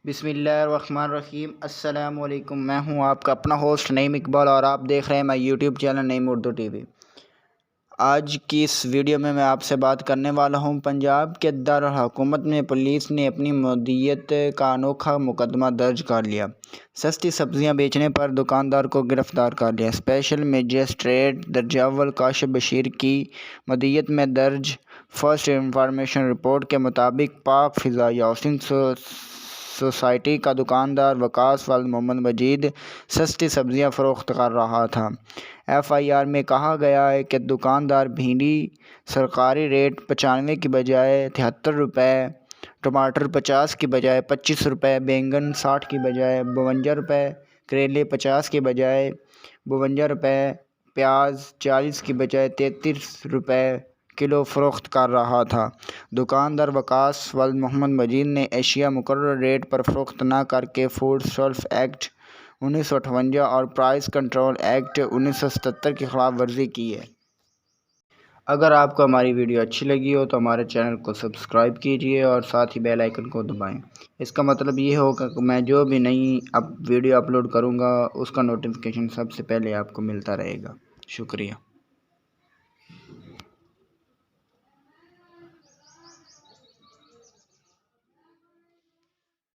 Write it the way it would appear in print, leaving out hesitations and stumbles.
بسم اللہ الرحمن الرحیم۔ السلام علیکم، میں ہوں آپ کا اپنا ہوسٹ نعیم اقبال اور آپ دیکھ رہے ہیں میں یوٹیوب چینل نعیم اردو ٹی وی۔ آج کی اس ویڈیو میں آپ سے بات کرنے والا ہوں پنجاب کے دارالحکومت میں پولیس نے اپنی مدیریت کا انوکھا مقدمہ درج کر لیا۔ سستی سبزیاں بیچنے پر دکاندار کو گرفتار کر لیا۔ اسپیشل مجسٹریٹ درجہ اول کاشف بشیر کی مدیریت میں درج فرسٹ انفارمیشن رپورٹ کے مطابق پاک فضائی ہاؤسنگ سوسائٹی کا دکاندار وقاص والد محمد مجید سستی سبزیاں فروخت کر رہا تھا۔ ایف آئی آر میں کہا گیا ہے کہ دکاندار بھنڈی سرکاری ریٹ 95 کی بجائے 73 روپے، ٹماٹر 50 کی بجائے 25 روپے، بینگن 60 کی بجائے 52 روپے، کریلے 50 کی بجائے 52 روپے، پیاز 40 کی بجائے 33 روپے کلو فروخت کر رہا تھا۔ دکاندار وقاص والد محمد مجید نے اشیاء مقررہ ریٹ پر فروخت نہ کر کے فوڈ سیفٹی ایکٹ 1958 اور پرائس کنٹرول ایکٹ 1977 کی خلاف ورزی کی ہے۔ اگر آپ کو ہماری ویڈیو اچھی لگی ہو تو ہمارے چینل کو سبسکرائب کیجیے اور ساتھ ہی بیل آئیکن کو دبائیں۔ اس کا مطلب یہ ہوگا کہ میں جو بھی نئی ویڈیو اپلوڈ کروں گا اس کا نوٹیفیکیشن سب سے پہلے آپ کو ملتا رہے گا۔ شکریہ۔